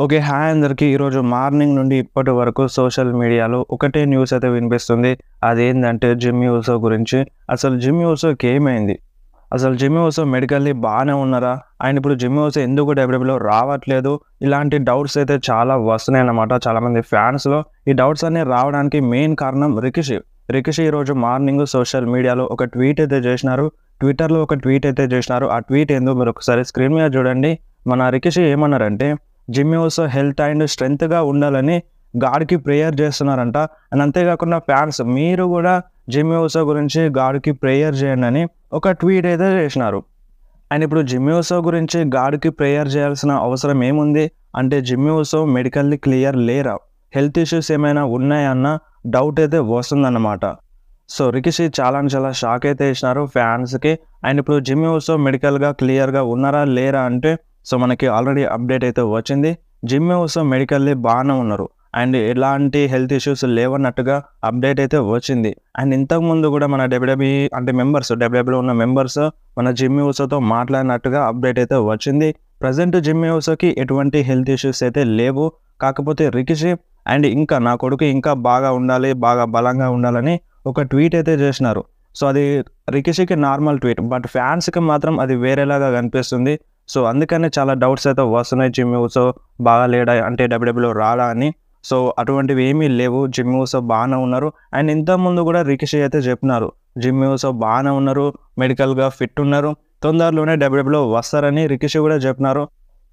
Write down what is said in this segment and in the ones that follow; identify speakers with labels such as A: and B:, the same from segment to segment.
A: Okay. Hi అందరికి. ఈరోజు morning నుండి ఇప్పటి వరకు సోషల్ మీడియాలో ఒకటే న్యూస్ అయితే వినిపిస్తుంది. అదేందంటే జిమ్మీ ఊసో గురించి. అసలు జిమ్మీ ఊసోకి ఏమైంది? అసలు జిమ్మీ ఊసో మెడికల్లీ బానే ఉన్నారా? అండ్ ఇప్పుడు జిమ్మీ ఊసో ఎందుకు డబ్ల్యూడబ్ల్యూలో రావట్లేదు? ఇలాంటి డౌట్స్ అయితే చాలా వస్తున్నాయన్నమాట చాలామంది ఫ్యాన్స్‌లో. ఈ డౌట్స్ అన్నీ రావడానికి మెయిన్ కారణం రికిషి. రికిషి ఈరోజు మార్నింగ్ సోషల్ మీడియాలో ఒక ట్వీట్ అయితే చేసినారు. ట్విట్టర్‌లో ఒక ట్వీట్ అయితే చేసినారు. ఆ ట్వీట్ ఏందో మీరు ఒకసారి స్క్రీన్ మీద చూడండి. మన రికిషి ఏమన్నారంటే జిమ్మీ ఊసో హెల్త్ అండ్ స్ట్రెంగ్త్‌గా ఉండాలని గాడ్‌కి ప్రేయర్ చేస్తున్నారంట. అండ్ అంతేకాకుండా ఫ్యాన్స్ మీరు కూడా జిమ్మీ ఊసో గురించి గాడ్‌కి ప్రేయర్ చేయండని ఒక ట్వీట్ అయితే చేసినారు. అండ్ ఇప్పుడు జిమ్మీ ఊసో గురించి గాడ్‌కి ప్రేయర్ చేయాల్సిన అవసరం ఏముంది? అంటే జిమ్మీ ఊసో మెడికల్లీ క్లియర్ లేరా? హెల్త్ ఇష్యూస్ ఏమైనా ఉన్నాయా అన్న డౌట్ అయితే వస్తుందన్నమాట. సో రికిషి చాలా అంటే చాలా షాక్ అయితే ఇచ్చినారు ఫ్యాన్స్‌కి. అండ్ ఇప్పుడు జిమ్మీ ఊసో మెడికల్‌గా క్లియర్‌గా ఉన్నారా? లేరా? అంటే సో మనకి ఆల్రెడీ అప్డేట్ అయితే వచ్చింది. జిమ్మీ ఊసో మెడికల్లీ బాగానే ఉన్నారు. అండ్ ఎలాంటి హెల్త్ ఇష్యూస్ లేవన్నట్టుగా అప్డేట్ అయితే వచ్చింది. అండ్ ఇంతకుముందు కూడా మన డబ్ల్యూడబ్ల్యూఈ అంటే డబ్ల్యూడబ్ల్యూలో ఉన్న మెంబర్స్ మన జిమ్మీ ఊసోతో మాట్లాడినట్టుగా అప్డేట్ అయితే వచ్చింది. ప్రెజెంట్ జిమ్మీ ఊసోకి ఎటువంటి హెల్త్ ఇష్యూస్ అయితే లేవు. కాకపోతే రికిషి అండ్ ఇంకా నా కొడుకు ఇంకా బాగా ఉండాలి, బాగా బలంగా ఉండాలని ఒక ట్వీట్ అయితే చేసినారు. సో అది రికిషికి నార్మల్ ట్వీట్. బట్ ఫ్యాన్స్‌కి మాత్రం అది వేరేలాగా కనిపిస్తుంది. సో అందుకనే చాలా డౌట్స్ అయితే వస్తున్నాయి. జిమ్మీ ఊసో బాగా లేడా? అంటే డబ్ల్యూడబ్ల్యూలో రాడా అని. సో అటువంటివి ఏమీ లేవు. జిమ్మీ ఊసో బాగానే ఉన్నారు. అండ్ ఇంతకుముందు కూడా రికిషి అయితే చెప్పినారు. జిమ్మీ ఊసో బాగానే ఉన్నారు. మెడికల్‌గా ఫిట్ ఉన్నారు. తొందరలోనే డబ్ల్యూడబ్ల్యూలో వస్తారని రికిషి కూడా చెప్పినారు.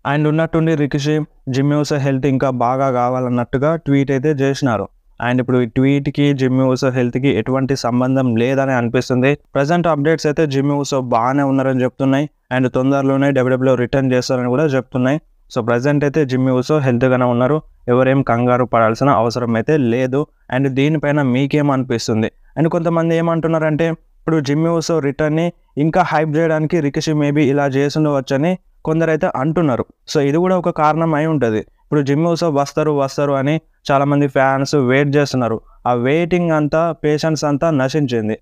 A: అండ్ ఉన్నట్టుండి రికిషి జిమ్మీ ఊసో హెల్త్ ఇంకా బాగా కావాలన్నట్టుగా ట్వీట్ అయితే చేసినారు. అండ్ ఇప్పుడు ఈ ట్వీట్‌కి జిమ్మీ ఊసో హెల్త్‌కి ఎటువంటి సంబంధం లేదని అనిపిస్తుంది. ప్రెజెంట్ అప్డేట్స్ అయితే జిమ్మీ ఊసో బాగానే ఉన్నారని చెప్తున్నాయి. అండ్ తొందరలోనే డబ్ల్యూడబ్ల్యూలో రిటర్న్ చేస్తారని కూడా చెప్తున్నాయి. సో ప్రెజెంట్ అయితే జిమ్మీ ఊసో హెల్త్‌గానే ఉన్నారు. ఎవరేం కంగారు పడాల్సిన అవసరం అయితే లేదు. అండ్ దీనిపైన మీకేమనిపిస్తుంది? అండ్ కొంతమంది ఏమంటున్నారంటే ఇప్పుడు జిమ్మీ ఊసో రిటర్న్‌ని ఇంకా హైప్ చేయడానికి రికిషి మేబీ ఇలా చేసుండవచ్చని కొందరైతే అంటున్నారు. సో ఇది కూడా ఒక కారణం అయి ఉంటది. ఇప్పుడు జిమ్మీ ఊసో వస్తారు అని చాలామంది ఫ్యాన్స్ వెయిట్ చేస్తున్నారు. ఆ వెయిటింగ్ అంతా పేషెన్స్ అంతా నశించింది.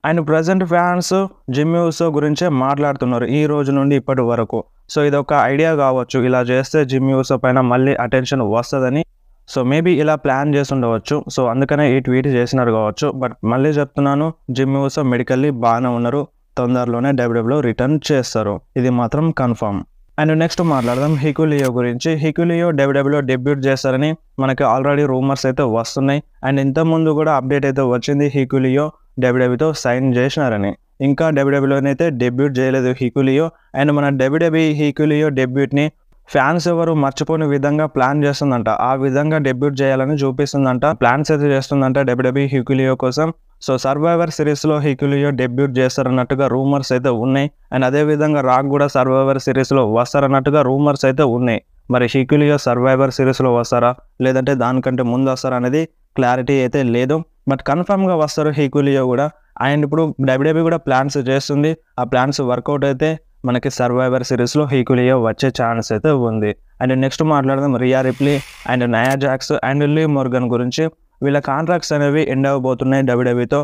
A: అండ్ ప్రెజెంట్ ఫ్యాన్స్ జిమ్మీ ఊసో గురించే మాట్లాడుతున్నారు ఈ రోజు నుండి ఇప్పటి వరకు. సో ఇదొక ఐడియా కావచ్చు. ఇలా చేస్తే జిమ్మీ ఊసో పైన మళ్ళీ అటెన్షన్ వస్తదని. సో మేబీ ఇలా ప్లాన్ చేసుండవచ్చు. సో అందుకనే ఈ ట్వీట్ చేసినారు కావచ్చు. బట్ మళ్ళీ చెప్తున్నాను, జిమ్మీ ఊసో మెడికల్లీ బాగానే ఉన్నారు. తొందరలోనే డబ్ల్యూడబ్ల్యూలో రిటర్న్ చేస్తారు. ఇది మాత్రం కన్ఫర్మ్. అండ్ నెక్స్ట్ మాట్లాడదాం హికులియో గురించి. హికులియో డబ్ల్యూడబ్ల్యూలో డెబ్యూట్ చేస్తారని మనకి ఆల్రెడీ రూమర్స్ అయితే వస్తున్నాయి. అండ్ ఇంతకుముందు కూడా అప్డేట్ అయితే వచ్చింది హికులియో డబ్ల్యూడబ్ల్యూతో సైన్ చేసినారని. ఇంకా డబ్ల్యూడబ్ల్యూలోనైతే డెబ్యూట్ చేయలేదు హికులియో. అండ్ మన డబ్ల్యూడబ్ల్యూఈ హికులియో డెబ్యూట్ని ఫ్యాన్స్ ఎవరు మర్చిపోని విధంగా ప్లాన్ చేస్తుందంట. ఆ విధంగా డెబ్యూట్ చేయాలని చూపిస్తుందంట. ప్లాన్స్ అయితే చేస్తుందంట డబ్ల్యూడబ్ల్యూఈ హికులియో కోసం. సో సర్వైవర్ సిరీస్లో హికులియో డెబ్యూట్ చేస్తారన్నట్టుగా రూమర్స్ అయితే ఉన్నాయి. అండ్ అదేవిధంగా రాక్ కూడా సర్వైవర్ సిరీస్లో వస్తారన్నట్టుగా రూమర్స్ అయితే ఉన్నాయి. మరి హికులియో సర్వైవర్ సిరీస్లో వస్తారా, లేదంటే దానికంటే ముందు వస్తారా అనేది క్లారిటీ అయితే లేదు. బట్ కన్ఫర్మ్గా వస్తారు హికులియో కూడా. అండ్ ఇప్పుడు డబ్ల్యూడబ్ల్యూఈ కూడా ప్లాన్స్ చేస్తుంది. ఆ ప్లాన్స్ వర్కౌట్ అయితే మనకి సర్వైవర్ సిరీస్లో హికులియో వచ్చే ఛాన్స్ అయితే ఉంది. అండ్ నెక్స్ట్ మాట్లాడదాం Rhea Ripley and Nia Jax and Liv Morgan గురించి. వీళ్ళ కాంట్రాక్ట్స్ అనేవి ఎండ్ అవ్వబోతున్నాయి డబ్ల్యూడబ్ల్యూఈతో.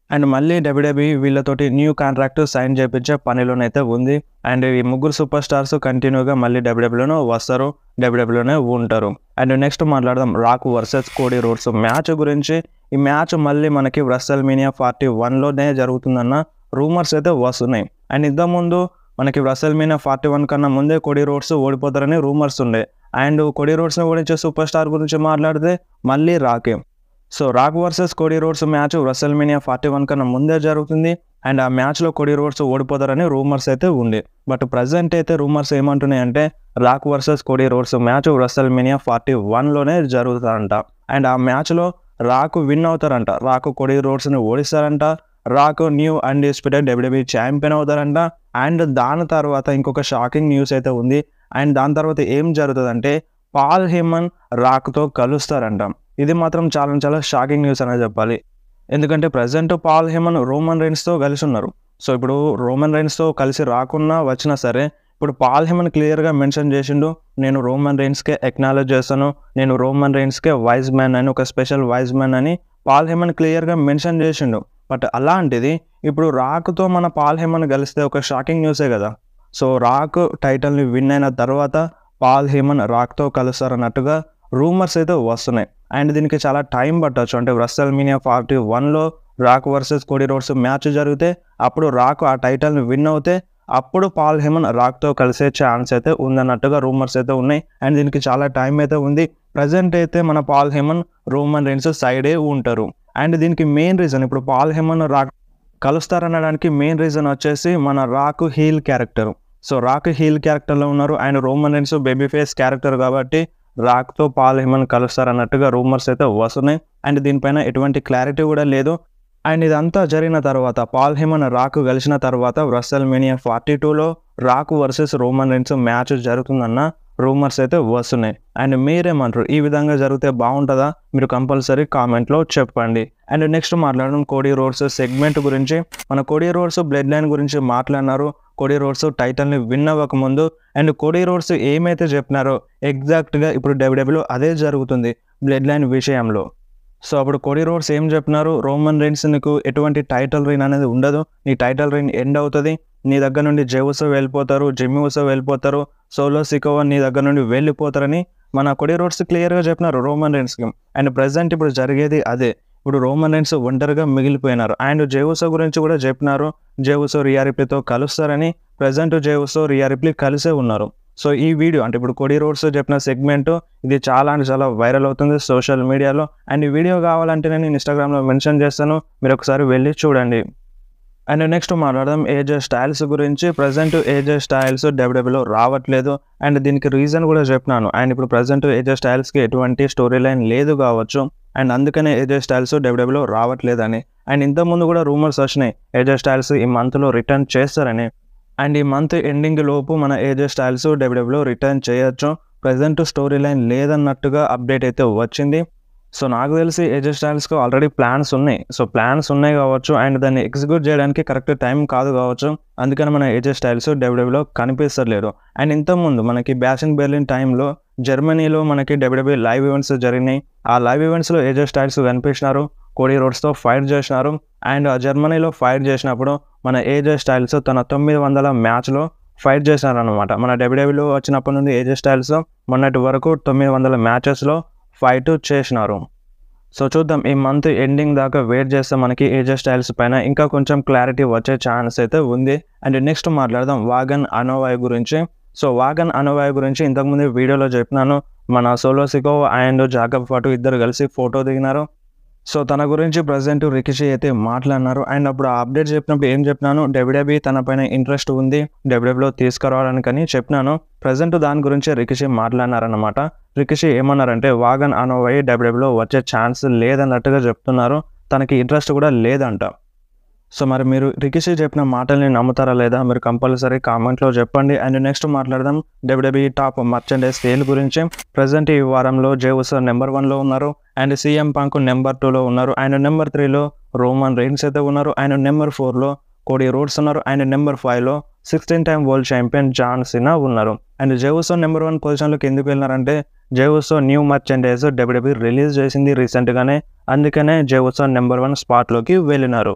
A: అండ్ మళ్ళీ డబ్ల్యూడబ్ల్యూఈ వీళ్ళతోటి న్యూ కాంట్రాక్ట్ సైన్ చేయించే పనిలోనైతే ఉంది. అండ్ ఈ ముగ్గురు సూపర్ స్టార్స్ కంటిన్యూగా మళ్ళీ డబ్ల్యూడబ్ల్యూలోనే వస్తారు, డబ్ల్యూడబ్ల్యూలోనే ఉంటారు. అండ్ నెక్స్ట్ మాట్లాడదాం rock versus Cody Rhodes match గురించి. ఈ మ్యాచ్ మళ్ళీ మనకి WrestleMania 41లోనే జరుగుతుందన్న రూమర్స్ అయితే వస్తున్నాయి. అండ్ ఇంతకుముందు మనకి WrestleMania 41 కన్నా ముందే కోడీ రోడ్స్ ఓడిపోతారని రూమర్స్ ఉండే. అండ్ కోడీ రోడ్స్ని ఓడించే సూపర్ స్టార్ గురించి మాట్లాడితే మళ్ళీ రాకే. So Rock versus Cody Rhodes match WrestleMania 41 కన్నా ముందే జరుగుతుంది. అండ్ ఆ మ్యాచ్లో కోడీ రోడ్స్ ఓడిపోతారని రూమర్స్ అయితే ఉంది. బట్ ప్రజెంట్ అయితే రూమర్స్ ఏమంటున్నాయంటే Rock versus Cody Rhodes match WrestleMania 41లోనే జరుగుతారంట. అండ్ ఆ మ్యాచ్లో రాక్ విన్ అవుతారంట. రాక్ కోడీ రోడ్స్ని ఓడిస్తారంట. Rock new undisputed WWE champion అవుతారంట. అండ్ దాని తర్వాత ఇంకొక షాకింగ్ న్యూస్ అయితే ఉంది. అండ్ దాని తర్వాత ఏం జరుగుతుందంటే పాల్ హేమన్ రాక్తో కలుస్తారంట. ఇది మాత్రం చాలా చాలా షాకింగ్ న్యూస్ అనే చెప్పాలి. ఎందుకంటే ప్రజెంట్ పాల్ హేమన్ రోమన్ రైన్స్తో కలిసి ఉన్నారు. సో ఇప్పుడు రోమన్ రైన్స్తో కలిసి రాకున్నా వచ్చినా సరే ఇప్పుడు పాల్ హేమన్ క్లియర్గా మెన్షన్ చేసిండు, నేను రోమన్ రైన్స్కే ఎక్నాలెడ్జ్ చేస్తాను, నేను రోమన్ రైన్స్కే వైజ్ మ్యాన్ అని, ఒక స్పెషల్ వైజ్ మ్యాన్ అని పాల్ హేమన్ క్లియర్గా మెన్షన్ చేసిండు. బట్ అలాంటిది ఇప్పుడు రాక్తో మన పాల్ హేమన్ కలిస్తే ఒక షాకింగ్ న్యూసే కదా. సో రాక్ టైటిల్ని విన్ అయిన తర్వాత పాల్ హేమన్ రాక్తో కలుస్తారన్నట్టుగా రూమర్స్ అయితే వస్తున్నాయి. అండ్ దీనికి చాలా టైం పట్టొచ్చు. అంటే WrestleMania 41లో Rock versus Cody Rhodes match జరిగితే అప్పుడు రాక్ ఆ టైటిల్ని విన్ అవుతే అప్పుడు పాల్ హేమన్ రాక్తో కలిసే ఛాన్స్ అయితే ఉందన్నట్టుగా రూమర్స్ అయితే ఉన్నాయి. అండ్ దీనికి చాలా టైం అయితే ఉంది. ప్రజెంట్ అయితే మన పాల్ హేమన్ రోమన్ రైన్స్ సైడే ఉంటారు. అండ్ దీనికి మెయిన్ రీజన్ ఇప్పుడు పాల్ హేమన్ రాక్ కలుస్తారనడానికి మెయిన్ రీజన్ వచ్చేసి మన Rock heel character. So Rock heel క్యారెక్టర్లో ఉన్నారు. And Roman Reigns baby face character కాబట్టి రాక్తో పాల్ హేమన్ కలుస్తారన్నట్టుగా రూమర్స్ అయితే వస్తున్నాయి. అండ్ దీనిపైన ఎటువంటి క్లారిటీ కూడా లేదు. అండ్ ఇదంతా జరిగిన తర్వాత పాల్ హేమన్ రాక్ కలిసిన తర్వాత WrestleMania 42లో Rock versus Roman Reigns match జరుగుతుందన్న రూమర్స్ అయితే వస్తున్నాయి. అండ్ మీరేమంటారు? ఈ విధంగా జరిగితే బాగుంటుందా? మీరు కంపల్సరీ కామెంట్లో చెప్పండి. అండ్ నెక్స్ట్ మాట్లాడడం కోడీ రోడ్స్ సెగ్మెంట్ గురించి. మన కోడీ రోడ్స్ బ్లడ్ లైన్ గురించి మాట్లాడినారు. కోడీ రోడ్స్ టైటిల్ని విన్ అవ్వకముందు అండ్ కోడీ రోడ్స్ ఏమైతే చెప్పినారో ఎగ్జాక్ట్గా ఇప్పుడు WWE అదే జరుగుతుంది బ్లడ్ లైన్ విషయంలో. సో అప్పుడు కోడీ రోడ్స్ ఏం చెప్పినారు? రోమన్ రైన్స్ నీకు ఎటువంటి టైటిల్ రీన్ అనేది ఉండదు, నీ టైటిల్ రీన్ ఎండ్ అవుతుంది, నీ దగ్గర నుండి జే ఉసో వెళ్ళిపోతారు, జిమ్మీ ఉసో వెళ్ళిపోతారు, సోలో సికోవా నీ దగ్గర నుండి వెళ్ళిపోతారని మన కోడీ రోడ్స్ క్లియర్గా చెప్పినారు రోమన్ రైన్స్కి. అండ్ ప్రజెంట్ ఇప్పుడు జరిగేది అదే. ఇప్పుడు రోమన్ రైన్స్ ఒంటరిగా మిగిలిపోయినారు. అండ్ జే ఉసో గురించి కూడా చెప్పినారు, జే ఉసో రియా రిప్లీతో కలుస్తారని. ప్రజెంట్ జే ఉసో రియా రిప్లీ కలిసే ఉన్నారు. సో ఈ వీడియో అంటే ఇప్పుడు కోడీ రోడ్స్ చెప్పిన సెగ్మెంట్ ఇది చాలా అంటే చాలా వైరల్ అవుతుంది సోషల్ మీడియాలో. అండ్ ఈ వీడియో కావాలంటే నేను ఇన్స్టాగ్రామ్లో మెన్షన్ చేస్తాను, మీరు ఒకసారి వెళ్ళి చూడండి. అండ్ నెక్స్ట్ మాట్లాడదాం ఏజే స్టైల్స్ గురించి. ప్రజెంట్ ఏజే స్టైల్స్ WWE రావట్లేదు. అండ్ దీనికి రీజన్ కూడా చెప్పినాను. అండ్ ఇప్పుడు ప్రజెంట్ ఏజే స్టైల్స్కి ఎటువంటి స్టోరీ లైన్ లేదు కావచ్చు. అండ్ అందుకనే ఏజే స్టైల్స్ WWE రావట్లేదని. అండ్ ఇంతకుముందు కూడా రూమర్స్ వచ్చినాయి ఏజే స్టైల్స్ ఈ మంత్లో రిటర్న్ చేస్తారని. అండ్ ఈ మంత్ ఎండింగ్ లోపు మన ఏజే స్టైల్స్ WWE రిటర్న్ చేయొచ్చు. ప్రజెంట్ స్టోరీ లైన్ లేదన్నట్టుగా అప్డేట్ అయితే వచ్చింది. సో నాకు తెలిసి ఏజే స్టైల్స్కి ఆల్రెడీ ప్లాన్స్ ఉన్నాయి. సో ప్లాన్స్ ఉన్నాయి కావచ్చు. అండ్ దాన్ని ఎగ్జిక్యూట్ చేయడానికి కరెక్ట్ టైం కాదు కావచ్చు. అందుకని మన ఏజే స్టైల్స్ WWE కనిపిస్తలేరు. అండ్ ఇంతకుముందు మనకి బ్యాష్ ఇన్ బెర్లిన్ టైంలో జర్మనీలో మనకి WWE లైవ్ ఈవెంట్స్ జరిగినాయి. ఆ లైవ్ ఈవెంట్స్లో ఏజే స్టైల్స్ కనిపించినారు, కోడీ రోడ్స్తో ఫైట్ చేసినారు. అండ్ ఆ జర్మనీలో ఫైట్ చేసినప్పుడు మన ఏజే స్టైల్స్ తన 900 మ్యాచ్లో ఫైట్ చేసినారనమాట. మన WWE వచ్చినప్పటి నుండి ఏజే స్టైల్స్ మొన్నటి వరకు 900 మ్యాచెస్లో ఫైట్ చేసినారు. సో చూద్దాం, ఈ మంత్ ఎండింగ్ దాకా వెయిట్ చేస్తే మనకి ఏజే స్టైల్స్ పైన ఇంకా కొంచెం క్లారిటీ వచ్చే ఛాన్స్ అయితే ఉంది. అండ్ నెక్స్ట్ మాట్లాడదాం వాగన్ అనోవాయ్ గురించి. సో వాగన్ అనోవాయ్ గురించి ఇంతకుముందు వీడియోలో చెప్పినాను. మన సోలో సికోవా అండ్ జాకబ్ ఫటు ఇద్దరు కలిసి ఫోటో దిగినారు. సో తన గురించి ప్రజెంట్ రికిషి అయితే మాట్లాడినారు. అండ్ అప్పుడు ఆ అప్డేట్ చెప్పినప్పుడు ఏం చెప్పినాను, WWE తన పైన ఇంట్రెస్ట్ ఉంది, WWEలో తీసుకురావడానికని చెప్పినాను. ప్రజెంట్ దాని గురించి రికిషి మాట్లాడినారన్నమాట. రికిషి ఏమన్నారంటే వాగన్ అనోవాయ్ WWEలో వచ్చే ఛాన్స్ లేదన్నట్టుగా చెప్తున్నారు, తనకి ఇంట్రెస్ట్ కూడా లేదంట. సో మరి మీరు రికిషి చెప్పిన మాటల్ని నమ్ముతారా లేదా? మీరు కంపల్సరీ కామెంట్లో చెప్పండి. అండ్ నెక్స్ట్ మాట్లాడదాం WWE టాప్ మర్చెండైజ్ సేల్ గురించి. ప్రజెంట్ ఈ వారంలో జే ఉసో నెంబర్ 1లో ఉన్నారు. అండ్ CM Punk నెంబర్ 2లో ఉన్నారు. అండ్ నెంబర్ 3లో రోమన్ రైన్స్ అయితే ఉన్నారు. అండ్ నెంబర్ 4లో కోడీ రోడ్స్ ఉన్నారు. అండ్ నెంబర్ 5లో 16 time world champion John Cena ఉన్నారు. అండ్ జే ఉసో నెంబర్ 1 పొజిషన్లోకి ఎందుకు వెళ్ళినారంటే Jey Uso new merchandise WWE release చేసింది రీసెంట్గానే, అందుకనే జే ఉసో నెంబర్ 1 స్పాట్లోకి వెళ్ళినారు.